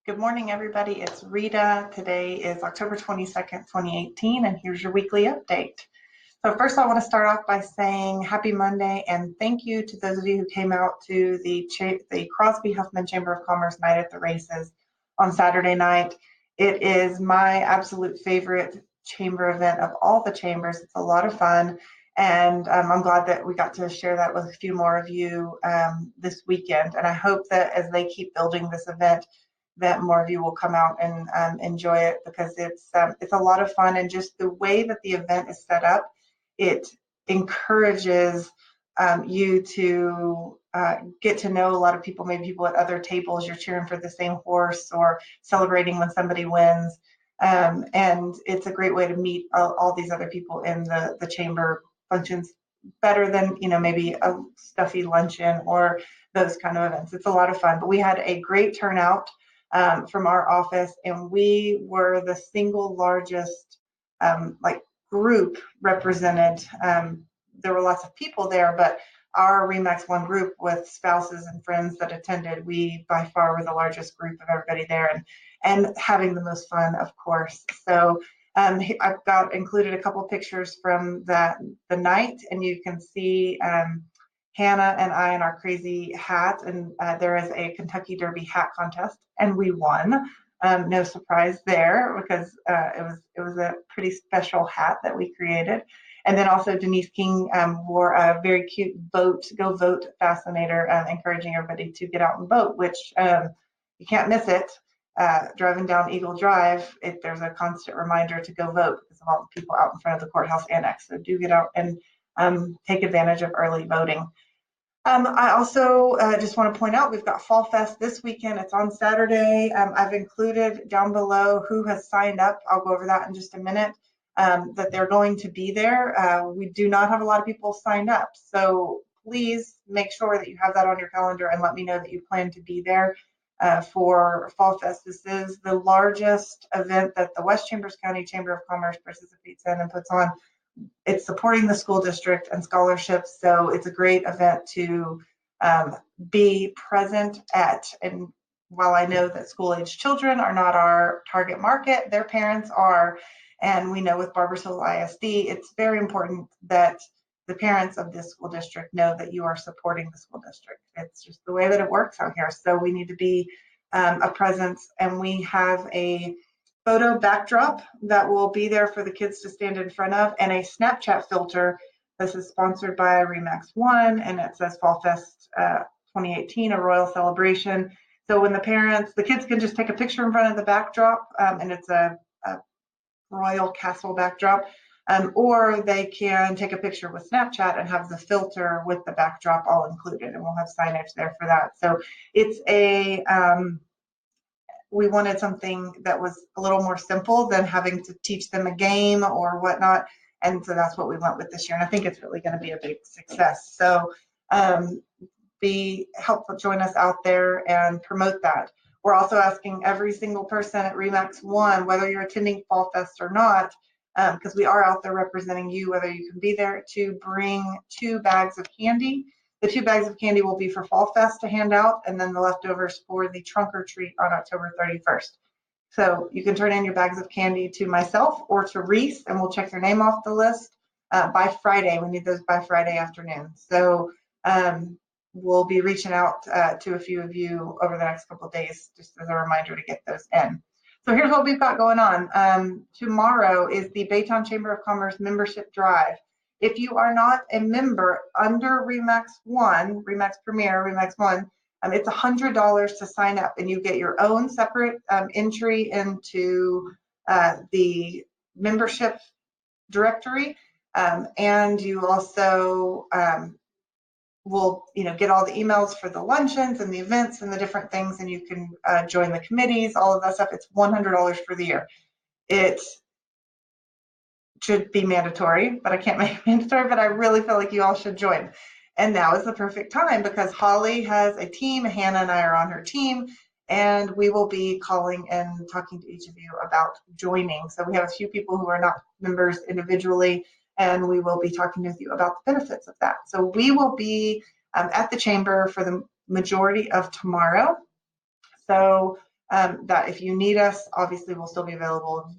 Good morning, everybody. It's Rita. Today is October 22nd, 2018, and here's your weekly update. So first, I want to start off by saying happy Monday and thank you to those of you who came out to the Crosby Huffman Chamber of Commerce Night at the Races on Saturday night. It is my absolute favorite chamber event of all the chambers. It's a lot of fun, and I'm glad that we got to share that with a few more of you this weekend. And I hope that as they keep building this event, that more of you will come out and enjoy it, because it's a lot of fun, and just the way that the event is set up, it encourages you to get to know a lot of people, maybe people at other tables. You're cheering for the same horse or celebrating when somebody wins. And it's a great way to meet all these other people in the chamber functions, better than, maybe a stuffy luncheon or those kind of events. It's a lot of fun. But we had a great turnout from our office, and we were the single largest group represented. There were lots of people there, but our RE/MAX One group with spouses and friends that attended, we by far were the largest group of everybody there, and having the most fun, of course. So I've got included a couple pictures from the night, and you can see Hannah and I in our crazy hat, and there is a Kentucky Derby hat contest, and we won. No surprise there, because it was a pretty special hat that we created. And then also Denise King wore a very cute Go Vote fascinator, encouraging everybody to get out and vote, which you can't miss it. Driving down Eagle Drive, there's a constant reminder to go vote because of all the people out in front of the courthouse annex. So do get out and take advantage of early voting. I also just want to point out, we've got Fall Fest this weekend. It's on Saturday. I've included down below who has signed up. I'll go over that in just a minute, that they're going to be there. We do not have a lot of people signed up, so please make sure that you have that on your calendar and let me know that you plan to be there for Fall Fest. This is the largest event that the West Chambers County Chamber of Commerce participates in and puts on. It's supporting the school district and scholarships, so it's a great event to be present at. And while I know that school-age children are not our target market, their parents are, and we know with Barboursville ISD, it's very important that the parents of this school district know that you are supporting the school district. It's just the way that it works out here, so we need to be a presence, and we have a photo backdrop that will be there for the kids to stand in front of, and a Snapchat filter. This is sponsored by RE/MAX One, and it says Fall Fest 2018, a royal celebration. So when the kids can just take a picture in front of the backdrop, and it's a royal castle backdrop, or they can take a picture with Snapchat and have the filter with the backdrop all included, and we'll have signage there for that. So it's we wanted something that was a little more simple than having to teach them a game or whatnot. And so that's what we went with this year. And I think it's really going to be a big success. So be helpful, join us out there and promote that. We're also asking every single person at RE/MAX One, whether you're attending Fall Fest or not, because we are out there representing you, whether you can be there, to bring 2 bags of candy. The 2 bags of candy will be for Fall Fest to hand out, and then the leftovers for the trunk or treat on October 31st. So you can turn in your bags of candy to myself or to Reese, and we'll check your name off the list by Friday. We need those by Friday afternoon. So we'll be reaching out to a few of you over the next couple of days, just as a reminder to get those in. So here's what we've got going on. Tomorrow is the Baytown Chamber of Commerce membership drive. If you are not a member under RE/MAX One, RE/MAX Premier, RE/MAX One, it's $100 to sign up, and you get your own separate entry into the membership directory, and you also will get all the emails for the luncheons and the events and the different things, and you can join the committees, all of that stuff. It's $100 for the year. It should be mandatory, but I can't make it mandatory, but I really feel like you all should join. And now is the perfect time, because Holly has a team, Hannah and I are on her team, and we will be calling and talking to each of you about joining. So we have a few people who are not members individually, and we will be talking with you about the benefits of that. So we will be at the chamber for the majority of tomorrow. So that if you need us, obviously we'll still be available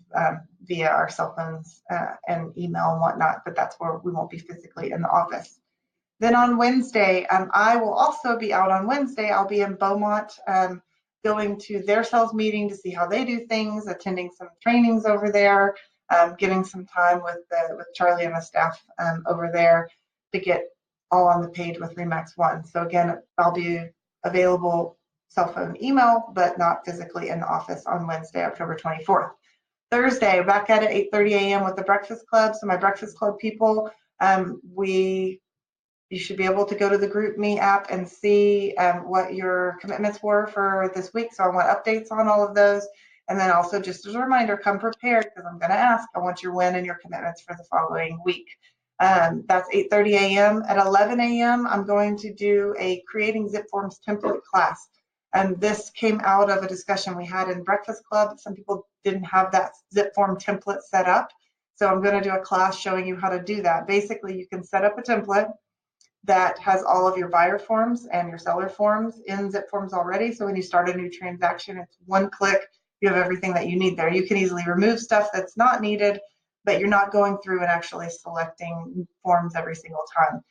via our cell phones and email and whatnot, but that's where we won't be physically in the office. Then on Wednesday, I will also be out on Wednesday. I'll be in Beaumont going to their sales meeting to see how they do things, attending some trainings over there, getting some time with Charlie and the staff over there to get all on the page with RE/MAX One. So again, I'll be available cell phone, email, but not physically in the office on Wednesday, October 24th. Thursday, back at 8:30 a.m. with the Breakfast Club. So my Breakfast Club people, you should be able to go to the GroupMe app and see what your commitments were for this week. So I want updates on all of those. And then also just as a reminder, come prepared because I'm going to ask, I want your win and your commitments for the following week. That's 8:30 a.m. At 11 a.m., I'm going to do a Creating Zip Forms template class. And this came out of a discussion we had in Breakfast Club. Some people didn't have that zip form template set up. So I'm going to do a class showing you how to do that. Basically, you can set up a template that has all of your buyer forms and your seller forms in zip forms already. So when you start a new transaction, it's one click, you have everything that you need there. You can easily remove stuff that's not needed, but you're not going through and actually selecting forms every single time.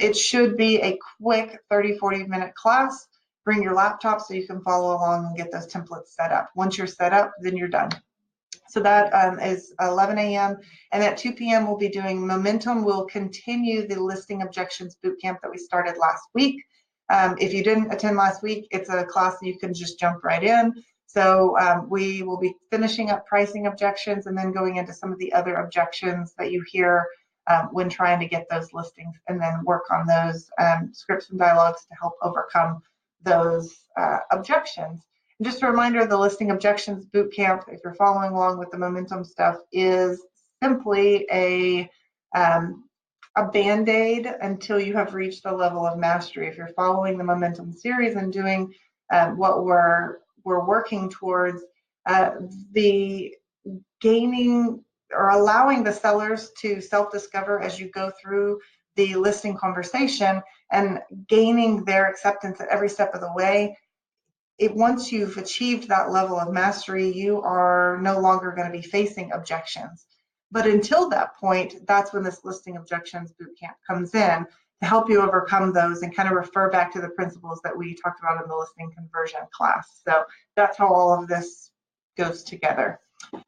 It should be a quick 30-40 minute class. Bring your laptop so you can follow along and get those templates set up. Once you're set up, then you're done. So that is 11 a.m. And at 2 p.m. we'll be doing Momentum. We'll continue the listing objections bootcamp that we started last week. If you didn't attend last week, it's a class that you can just jump right in. So we will be finishing up pricing objections and then going into some of the other objections that you hear when trying to get those listings, and then work on those scripts and dialogues to help overcome those objections. And just a reminder, the Listing Objections Bootcamp, if you're following along with the Momentum stuff, is simply a Band-Aid until you have reached a level of mastery. If you're following the Momentum series and doing what we're working towards, the gaining or allowing the sellers to self-discover as you go through the listing conversation and gaining their acceptance at every step of the way. Once you've achieved that level of mastery, you are no longer going to be facing objections. But until that point, that's when this Listing Objections Bootcamp comes in to help you overcome those and kind of refer back to the principles that we talked about in the listing conversion class. So that's how all of this goes together.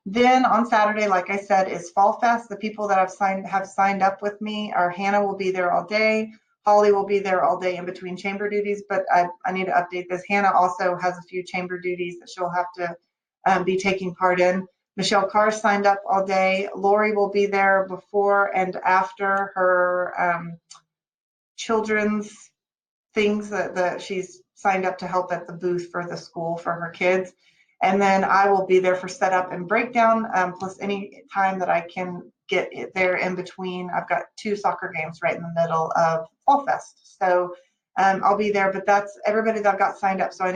Then on Saturday, like I said, is Fall Fest. The people that have signed up with me are Hannah will be there all day. Holly will be there all day in between chamber duties, but I need to update this. Hannah also has a few chamber duties that she'll have to be taking part in. Michelle Carr signed up all day. Lori will be there before and after her children's things that she's signed up to help at the booth for the school for her kids. And then I will be there for setup and breakdown, plus any time that I can get it there in between. I've got 2 soccer games right in the middle of Fall Fest. So I'll be there, but that's everybody that I've got signed up. So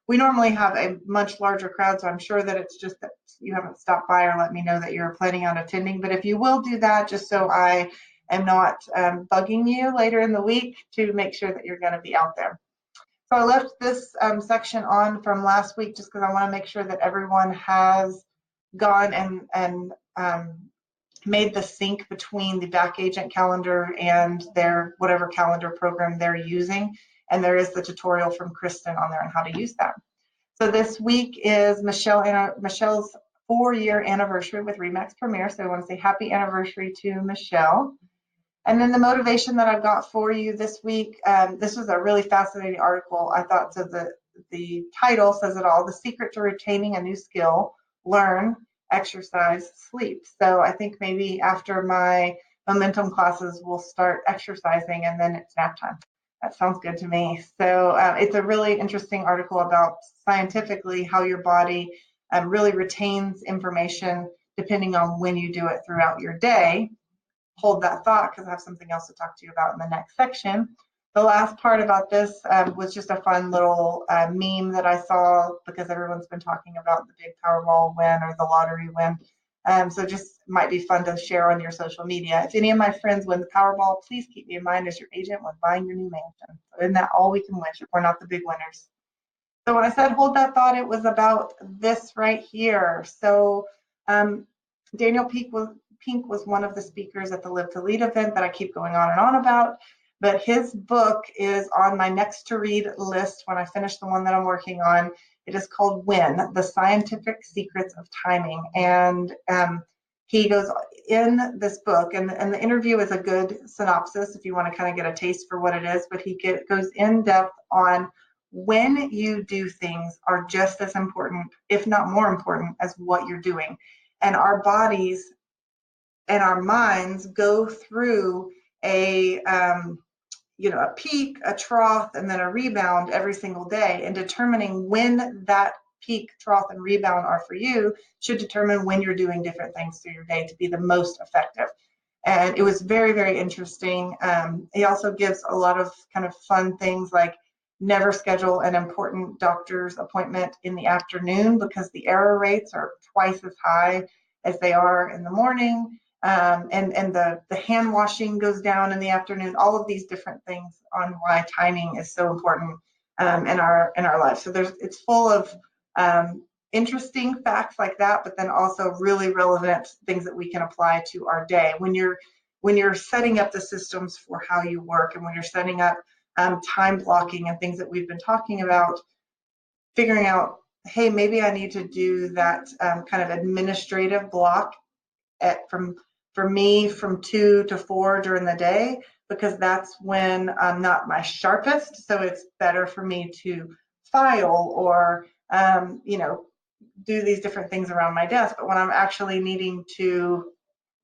we normally have a much larger crowd, so I'm sure that it's just that you haven't stopped by or let me know that you're planning on attending. But if you will do that, just so I am not bugging you later in the week to make sure that you're going to be out there. So I left this section on from last week just because I want to make sure that everyone has gone and made the sync between the back agent calendar and their whatever calendar program they're using. And there is the tutorial from Kristen on there on how to use that. So this week is Michelle's 4-year anniversary with RE/MAX Premier. So I want to say happy anniversary to Michelle. And then the motivation that I've got for you this week, this was a really fascinating article, I thought. So the title says it all: The Secret to Retaining a New Skill, Learn, Exercise, Sleep. So I think maybe after my Momentum classes, we'll start exercising and then it's nap time. That sounds good to me. So it's a really interesting article about scientifically how your body really retains information depending on when you do it throughout your day. Hold that thought because I have something else to talk to you about in the next section. The last part about this was just a fun little meme that I saw because everyone's been talking about the big Powerball win or the lottery win. So just might be fun to share on your social media. If any of my friends win the Powerball, please keep me in mind as your agent when buying your new mansion. So isn't that all we can wish if we're not the big winners? So when I said hold that thought, it was about this right here. So um, Daniel Pink was one of the speakers at the Live to Lead event that I keep going on and on about. But his book is on my next to read list when I finish the one that I'm working on. It is called Win, The Scientific Secrets of Timing. And he goes in this book, and the interview is a good synopsis if you want to kind of get a taste for what it is, but goes in depth on when you do things are just as important, if not more important, as what you're doing. And our bodies and our minds go through a a peak, a trough, and then a rebound every single day. And determining when that peak, trough, and rebound are for you should determine when you're doing different things through your day to be the most effective. And it was very, very interesting. He also gives a lot of kind of fun things like never schedule an important doctor's appointment in the afternoon because the error rates are twice as high as they are in the morning. And the hand washing goes down in the afternoon. All of these different things on why timing is so important in our lives. So it's full of interesting facts like that, but then also really relevant things that we can apply to our day. When you're setting up the systems for how you work, and when you're setting up time blocking and things that we've been talking about, figuring out, hey, maybe I need to do that kind of administrative block for me from 2 to 4 during the day, because that's when I'm not my sharpest. So it's better for me to file or do these different things around my desk. But when I'm actually needing to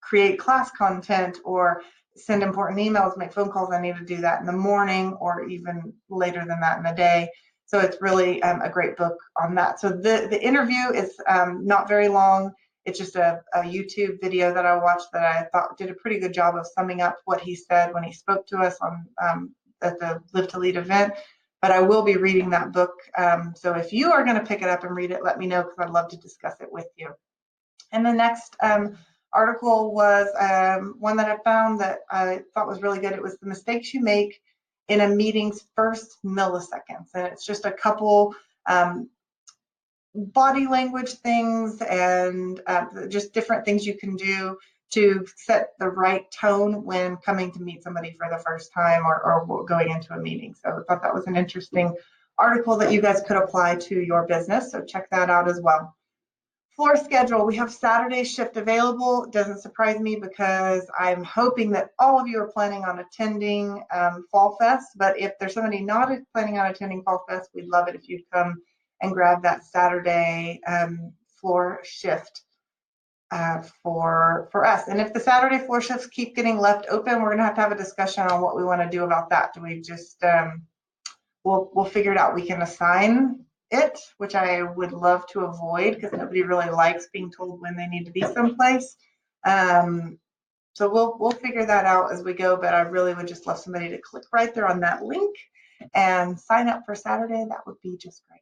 create class content or send important emails, make phone calls, I need to do that in the morning or even later than that in the day. So it's really a great book on that. So the interview is not very long. It's just a YouTube video that I watched that I thought did a pretty good job of summing up what he said when he spoke to us on at the Live to Lead event. But I will be reading that book. So if you are going to pick it up and read it, let me know, because I'd love to discuss it with you. And the next article was one that I found that I thought was really good. It was the mistakes you make in a meeting's first milliseconds. And it's just a couple body language things and just different things you can do to set the right tone when coming to meet somebody for the first time or going into a meeting. So I thought that was an interesting article that you guys could apply to your business. So check that out as well. Floor schedule, we have Saturday shift available. It doesn't surprise me because I'm hoping that all of you are planning on attending Fall Fest. But if there's somebody not planning on attending Fall Fest, we'd love it if you'd come and grab that Saturday floor shift for us. And if the Saturday floor shifts keep getting left open, we're going to have a discussion on what we want to do about that. Do we just we'll figure it out. We can assign it, which I would love to avoid because nobody really likes being told when they need to be someplace. So we'll figure that out as we go, but I really would just love somebody to click right there on that link and sign up for Saturday. That would be just great.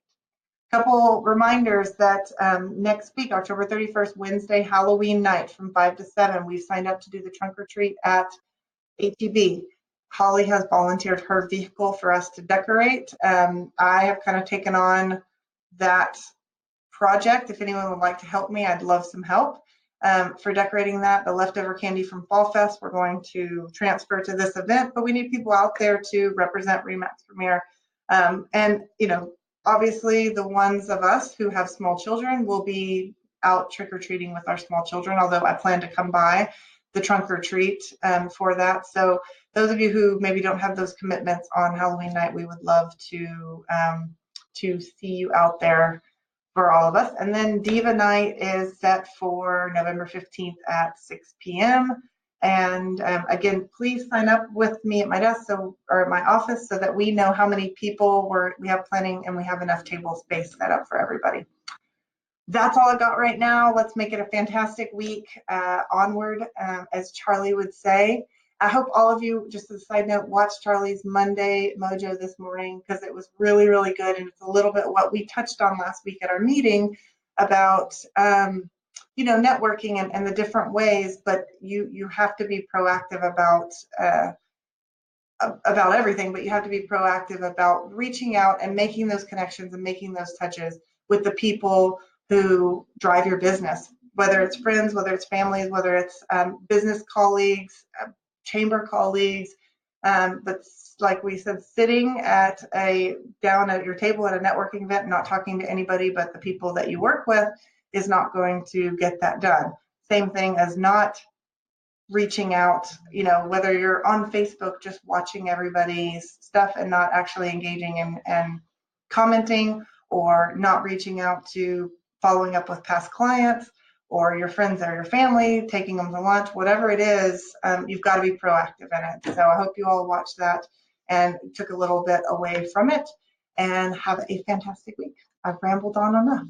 Couple reminders that next week, October 31st, Wednesday, Halloween night from 5 to 7, we've signed up to do the trunk or treat at HEB. Holly has volunteered her vehicle for us to decorate. I have kind of taken on that project. If anyone would like to help me, I'd love some help for decorating that. The leftover candy from Fall Fest, we're going to transfer to this event, but we need people out there to represent RE/MAX Premier. And, obviously the ones of us who have small children will be out trick-or-treating with our small children, although I plan to come by the trunk or treat for that. So those of you who maybe don't have those commitments on Halloween night, we would love to see you out there for all of us. And then Diva Night is set for November 15th at 6 p.m. And again, please sign up with me at my desk or at my office so that we know how many people we have planning and we have enough table space set up for everybody. That's all I got right now. Let's make it a fantastic week. Onward, as Charlie would say. I hope all of you, just as a side note, watched Charlie's Monday Mojo this morning because it was really, really good. And it's a little bit what we touched on last week at our meeting about, networking and the different ways, but you have to be proactive about about everything, but you have to be proactive about reaching out and making those connections and making those touches with the people who drive your business, whether it's friends, whether it's families, whether it's business colleagues, chamber colleagues. But like we said, sitting down at your table at a networking event, not talking to anybody but the people that you work with is not going to get that done. Same thing as not reaching out, whether you're on Facebook just watching everybody's stuff and not actually engaging and commenting, or not reaching out to following up with past clients or your friends or your family, taking them to lunch, whatever it is, you've got to be proactive in it. So I hope you all watched that and took a little bit away from it, and have a fantastic week. I've rambled on enough.